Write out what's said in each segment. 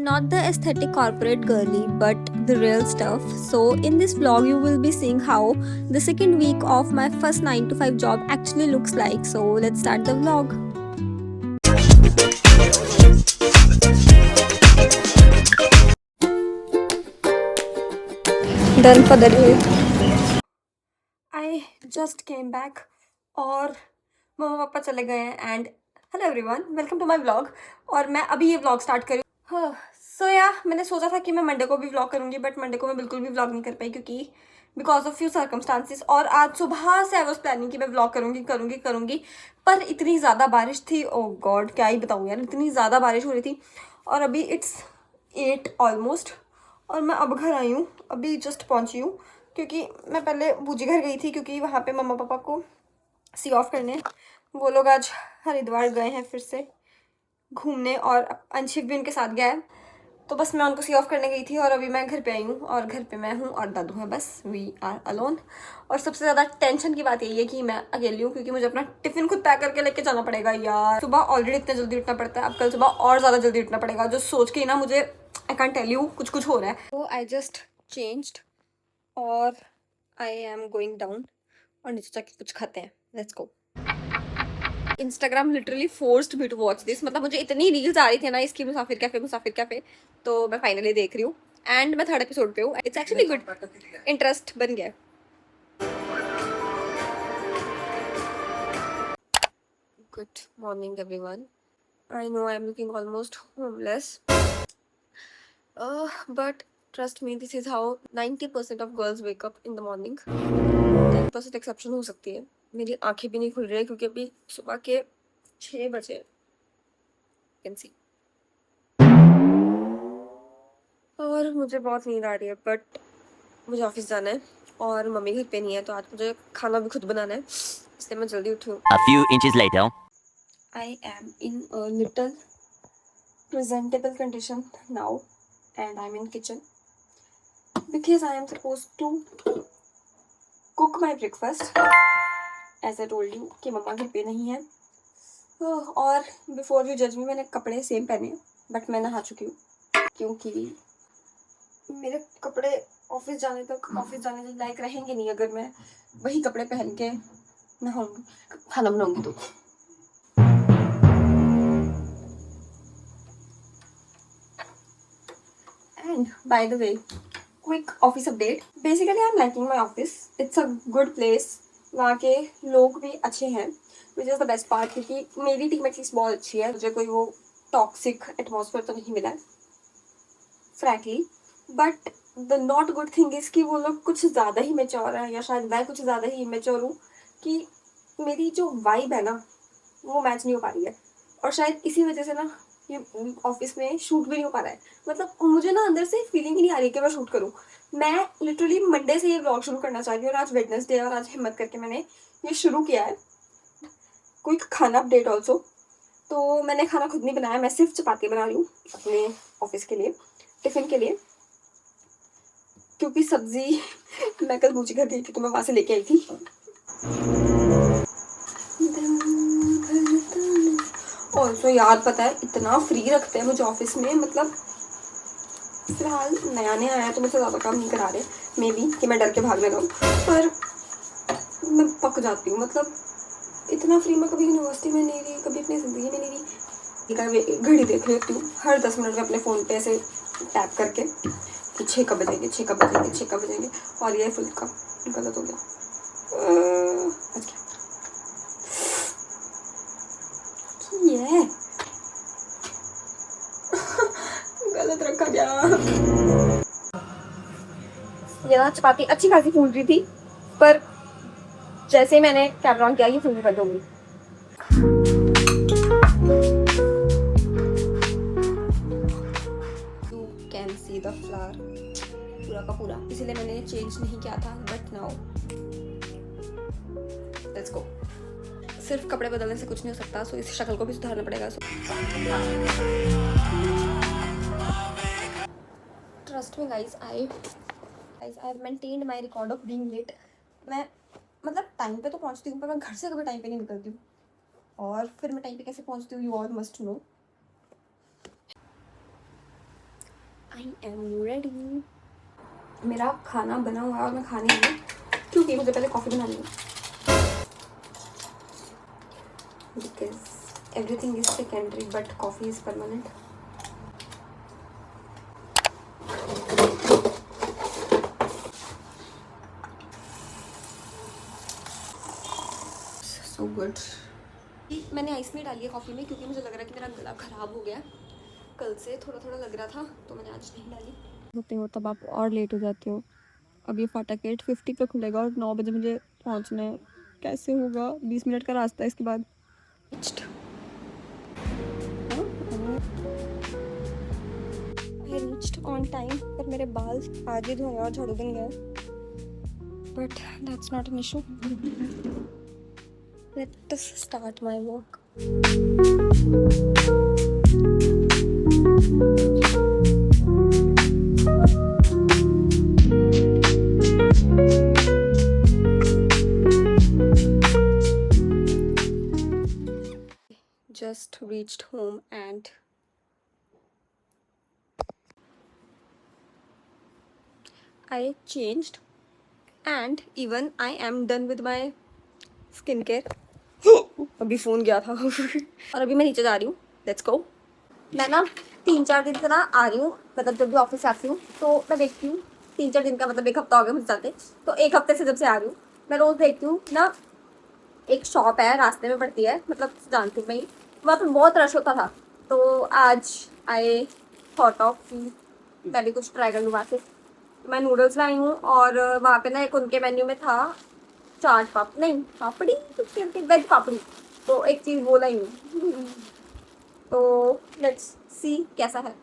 Not the aesthetic corporate girly, but the real stuff. So, in this vlog, you will be seeing how the second week of my first 9 to 5 job actually looks like. So, let's start the vlog. Done for the day. I just came back और मम्मा पापा चले गए हैं and hello everyone, welcome to my vlog. और मैं अभी ये vlog start करी। हाँ, सो या मैंने सोचा था कि मैं मंडे को भी व्लॉग करूँगी, बट मंडे को मैं बिल्कुल भी व्लॉग नहीं कर पाई क्योंकि बिकॉज ऑफ फ्यू सर्कमस्टांसिस। और आज सुबह से आई वॉज प्लानिंग कि मैं व्लॉग करूँगी, पर इतनी ज़्यादा बारिश थी। ओ गॉड, क्या ही बताऊँ यार, इतनी ज़्यादा बारिश हो रही थी। और अभी इट्स 8 ऑलमोस्ट और मैं अब घर आई हूँ, अभी जस्ट पहुँची हूँ क्योंकि मैं पहले बूजी घर गई थी क्योंकि वहाँ पे मम्मा पापा को सी ऑफ करने। वो लोग आज हरिद्वार गए हैं फिर से घूमने और अंशिक भी उनके साथ गया है, तो बस मैं उनको सी ऑफ करने गई थी और अभी मैं घर पे आई हूँ और घर पे मैं हूँ और दादू है, बस वी आर अलोन। और सबसे ज़्यादा टेंशन की बात यही है कि मैं अकेली हूँ क्योंकि मुझे अपना टिफिन खुद पैक करके लेके जाना पड़ेगा यार। सुबह ऑलरेडी इतना जल्दी उठना पड़ता है, अब कल सुबह और ज़्यादा जल्दी उठना पड़ेगा, जो सोच के ही ना मुझे आई कैंट टेल यू कुछ कुछ हो रहा है। तो आई जस्ट चेंज्ड और आई एम गोइंग डाउन और नीचे जाके कुछ खाते हैं। Let's go. Instagram literally forced me to watch this, मतलब मुझे इतनी रील्स आ रही थी ना इसकी, मुसाफिर कैफे, तो मैं फाइनली देख रही हूँ एंड मैं थर्ड एपिसोड पे हूँ। इट्स एक्चुअली गुड, इंटरेस्ट बन गया। Good morning everyone. I know I am looking almost homeless, but trust me, this is how 90% of girls wake up in the morning. 10% exception हो सकती है। मेरी आंखें भी नहीं खुल रही है क्योंकि अभी सुबह के 6 बजे कैन सी। और मुझे बहुत नींद आ रही है, बट मुझे ऑफिस जाना है और मम्मी घर पे नहीं है, तो आज मुझे खाना भी खुद बनाना है, इसलिए मैं जल्दी उठी हूँ। A few inches later. I am in a little presentable condition now and I'm in kitchen because I am supposed to cook my breakfast as I told you कि मम्मा घर पे नहीं है। और बिफोर यू जज मी, मैंने कपड़े सेम पहने हैं बट मैं नहा चुकी हूँ क्योंकि मेरे कपड़े ऑफिस जाने लायक रहेंगे नहीं अगर मैं वही कपड़े पहन के नहाऊंगी, खाना बनाऊंगी तो। And by the way, quick office update. Basically, I'm liking my office. It's a good place. वहाँ के लोग भी अच्छे हैं, which is the best part, क्योंकि मेरी टीम एटलीस्ट बहुत अच्छी है। मुझे कोई वो टॉक्सिक एटमॉस्फेयर तो नहीं मिला है frankly. But the not good thing is कि वो लोग कुछ ज़्यादा ही मेच्योर है, या शायद मैं कुछ ज़्यादा ही इमेच्योर हूँ कि मेरी जो वाइब है ना वो मैच नहीं हो पा रही है। और शायद इसी वजह से ना ये ऑफिस में शूट भी नहीं हो पा रहा है। मतलब मुझे ना अंदर से फीलिंग ही नहीं आ रही कि मैं शूट करूँ। मैं लिटरली मंडे से ये व्लॉग शुरू करना चाह रही हूँ और आज वेडनेसडे है और आज हिम्मत करके मैंने ये शुरू किया है। कोई खाना अपडेट ऑल्सो, तो मैंने खाना खुद नहीं बनाया, मैं सिर्फ चपाती बना रही हूँ अपने ऑफिस के लिए, टिफ़िन के लिए, क्योंकि सब्जी मैं कल बूजी घर गई थी तो मैं वहाँ से लेके आई थी। ऑल्सो यार पता है इतना फ्री रखते हैं मुझे ऑफिस में, मतलब फिलहाल नया नया आया तो मुझसे ज़्यादा काम नहीं करा रहे, मे बी कि मैं डर के भाग लगा, पर मैं पक जाती हूँ। मतलब इतना फ्री मैं कभी यूनिवर्सिटी में नहीं रही, कभी अपनी ज़िंदगी में नहीं रही। कभी घड़ी देख लेती हूँ हर 10 मिनट में अपने फ़ोन पे ऐसे टैप करके कि 6 कब बजेंगे, और ये फुल का गलत हो गया। अच्छा ये गलत रखा गया। ये ना चपाती अच्छी खासी फूल रही थी, पर जैसे ही मैंने कैमरा ऑन किया ये फूलनी बंद हो गई। You can see the flower पूरा का पूरा, इसीलिए मैंने ये चेंज नहीं किया था, बट नाउ लेट्स गो। सिर्फ कपड़े बदलने से कुछ नहीं हो सकता, सो इस शक्ल को भी सुधारना पड़ेगा। Trust me guys, I have maintained my record of being late. मैं मतलब टाइम पे तो पहुंचती हूँ, पर मैं घर से कभी टाइम पे नहीं निकलती हूँ, और फिर मैं टाइम पे कैसे पहुंचती हूँ you all must know. I am ready. मेरा खाना बना हुआ है और मैं खाने लगी क्योंकि मुझे पहले कॉफ़ी बनानी है, because everything is secondary but coffee is permanent. So good. मैंने आइस नहीं डाली है कॉफ़ी में क्योंकि मुझे लग रहा है कि मेरा गला ख़राब हो गया, कल से थोड़ा थोड़ा लग रहा था, तो मैंने आज नहीं डाली। होते हो तब आप और लेट हो जाते हो। अब ये फाटक 8:50 पे खुलेगा और 9 बजे मुझे पहुंचना है। कैसे होगा? 20 मिनट का रास्ता है इसके बाद। आई रीच्ड ऑन टाइम, पर मेरे बाल आज ही धोए और झाड़ू दिन गए, but that's not an issue. Let us start my work. Just reached home and I changed and even I am done with my skincare. अभी फ़ोन गया था और अभी मैं नीचे जा रही हूँ। Let's go. मैं ना 3-4 दिन से ना आ रही हूँ, मतलब जब भी ऑफिस से आती हूँ तो मैं देखती हूँ। 3-4 दिन का मतलब 1 हफ्ता हो गया मुझे चलते, तो 1 हफ्ते से जब से आ रही हूँ मैं रोज़ देखती हूँ ना, एक शॉप है रास्ते में पड़ती है, मतलब जानती हूँ मैं, वहाँ पे बहुत रश होता था। तो आज आई थॉट ऑफ कि मैं भी कुछ ट्राई कर लूँ वहाँ से। मैं नूडल्स लाई हूँ और वहाँ पे ना एक उनके मेन्यू में था चाट नहीं पापड़ी, वेज पापड़ी, तो एक चीज़ वो लाई हूँ। तो लेट्स सी कैसा है।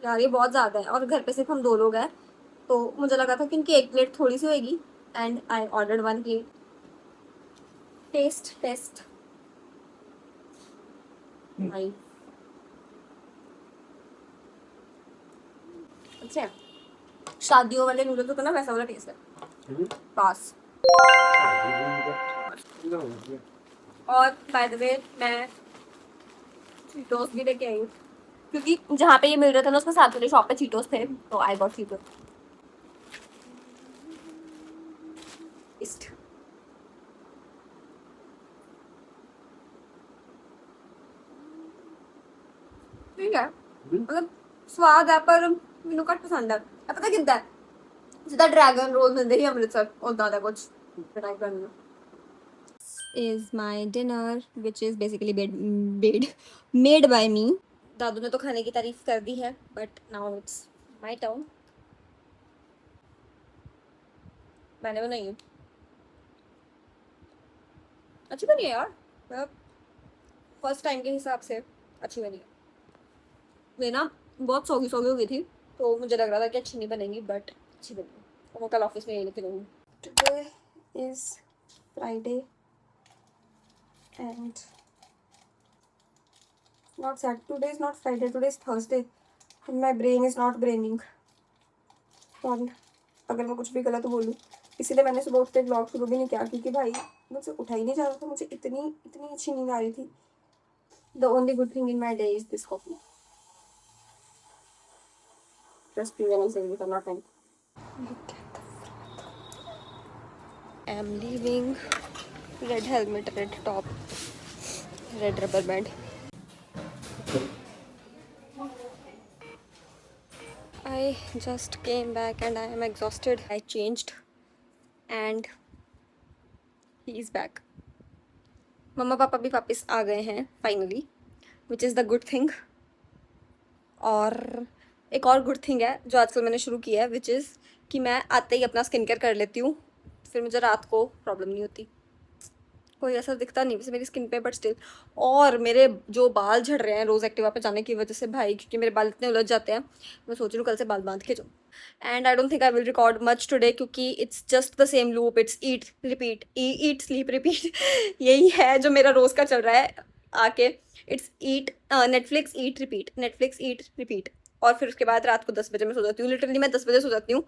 यार ये बहुत ज़्यादा है और घर पे सिर्फ हम 2 लोग हैं, तो मुझे लगा था कि इनकी 1 प्लेट थोड़ी सी होगी, and I ordered 1 plate. Taste भाई अच्छा है। शादियों वाले नूडल्स होते हैं ना, वैसा वाला टेस्ट है पास। और बाय द वे मैं चीटोस भी लेके आई हूँ क्योंकि जहाँ पे ये मिल रहा था ना उसके साथ वाले शॉप पे चीटोस थे, तो आई गॉट चीटोस। ठीक है, मतलब स्वाद है पर मैनू घट पसंद है। पता कितना है, जिदा ड्रैगन रोल मिलते ही अमृतसर उदा दा कुछ ट्राई करना। is my dinner which is basically made by me. दादू ने तो खाने की तारीफ कर दी है, but now it's my turn. मैंने बनाई है, अच्छी बनी है यार, मतलब फर्स्ट टाइम के हिसाब से अच्छी बनी है। वे ना बहुत सौगी सौगी हो गई थी, तो मुझे लग रहा था कि अच्छी नहीं बनेगी, बट अच्छी बनी है। तो मैं कल ऑफिस में यही लेके जाऊँगी। Today is Friday and today is not Friday, today is Thursday and my brain is not braining। और अगर मैं कुछ भी गलत बोलूँ, इसीलिए मैंने सुबह उठते व्लॉग शुरू भी नहीं किया, क्योंकि भाई मुझसे उठा ही नहीं जा रहा था, मुझे इतनी अच्छी नींद आ रही थी। The only good thing in my day is this coffee। Just be when I'm saying this, I'm not lying। Look at the froth। I'm leaving। Red helmet, red top, red rubber band। I just came back and I am exhausted। I changed and he is back। मम्मा पापा भी वापस आ गए हैं finally, which is the good thing. और एक और good thing है जो आजकल मैंने शुरू किया है, विच इज़ कि मैं आते ही अपना स्किन केयर कर लेती हूँ, फिर मुझे रात को प्रॉब्लम नहीं होती। कोई असर दिखता नहीं वैसे मेरी स्किन पे, बट स्टिल। और मेरे जो बाल झड़ रहे हैं रोज़ एक्टिवा पे जाने की वजह से भाई, क्योंकि मेरे बाल इतने उलझ जाते हैं, मैं सोच रही हूँ कल से बाल बांध के जाऊँ। And I don't think I will record much today, क्योंकि it's just the same loop, it's eat repeat eat sleep repeat यही है जो मेरा रोज़ का चल रहा है आके। It's eat Netflix eat repeat, Netflix eat repeat. और फिर उसके बाद रात को 10 बजे मैं सो जाती हूँ। लिटरली मैं 10 बजे सो जाती हूँ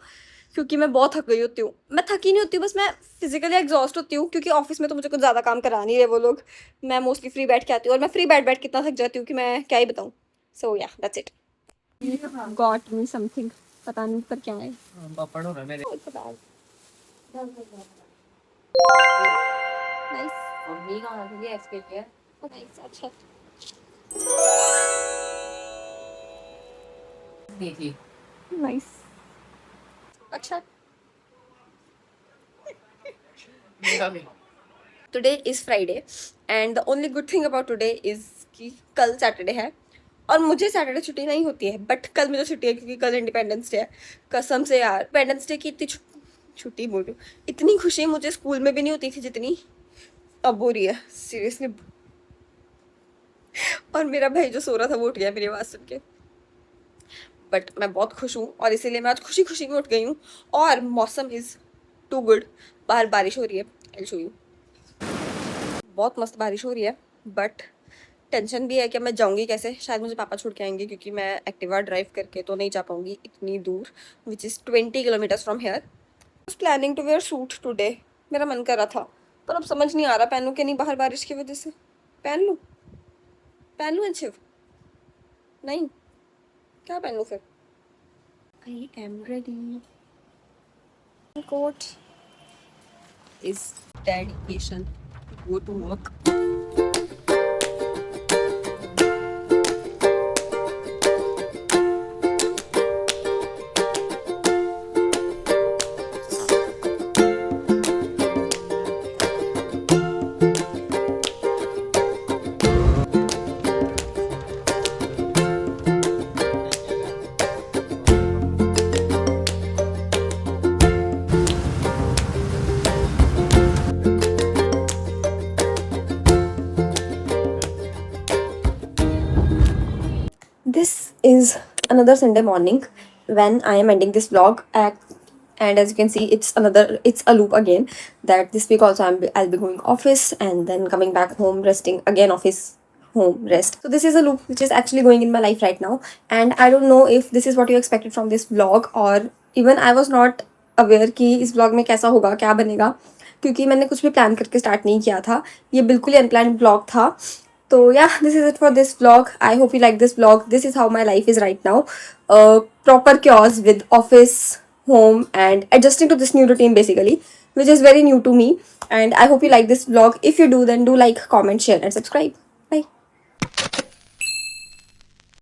क्योंकि मैं बहुत थक गई होती हूँ। मैं थकी नहीं होती, बस मैं फिजिकली एग्जॉस्ट होती हूँ, क्योंकि ऑफिस में तो मुझे कुछ ज़्यादा काम करा नहीं रहे वो लोग। मैं मोस्टली फ्री बैठ के आती हूँ और मैं फ्री बैठ कितना थक जाती हूँ कि मैं क्या ही बताऊँ। So yeah, that's it. Got me something. पता नहीं पर क्या है. पापड़ हो रहा है मेरे It's a bag. Nice. Mummy कहाँ से ये इसके लिए Nice. अच्छा. देखी Nice. अच्छा. Today is Friday and the only good thing about today is कि कल सैटरडे है और मुझे सैटरडे छुट्टी नहीं होती है बट कल मुझे छुट्टी है क्योंकि कल इंडिपेंडेंस डे है. कसम से यार इंडिपेंडेंस डे की इतनी छुट्टी बोल रही हूँ, इतनी खुशी मुझे स्कूल में भी नहीं होती थी जितनी अब हो रही है सीरियसली. और मेरा भाई जो सो रहा था वो उठ गया मेरी आवाज़ सुन के. बट मैं बहुत खुश हूँ और इसीलिए मैं आज खुशी खुशी में उठ गई हूँ. और मौसम इज़ टू गुड. बाहर बारिश हो रही है. I show you. बहुत मस्त बारिश हो रही है बट टेंशन भी है कि मैं जाऊंगी कैसे. शायद मुझे पापा छोड़ के आएंगे क्योंकि मैं एक्टिवा ड्राइव करके तो नहीं जा पाऊंगी इतनी दूर which is 20 kilometres from here. Planning to wear suit today. मेरा मन कर रहा था पर अब समझ नहीं आ रहा पहनूं कि नहीं बाहर बारिश की वजह से. पहन लूँ शिव. नहीं क्या पहनूं फिर. I am ready. Quote is dedication go to work. This is another Sunday morning when I am ending this vlog and as you can see it's a loop again that this week also I'll be going office and then coming back home resting again office home rest. So this is a loop which is actually going in my life right now and I don't know if this is what you expected from this vlog or even I was not aware कि इस vlog में कैसा होगा क्या बनेगा क्योंकि मैंने कुछ भी प्लान करके स्टार्ट नहीं किया था. ये बिल्कुल ही अनप्लान्ड vlog था. So yeah, this is it for this vlog. I hope you like this vlog. This is how my life is right now. Proper chaos with office, home and adjusting to this new routine basically, which is very new to me. And I hope you like this vlog. If you do, then do like, comment, share and subscribe. Bye.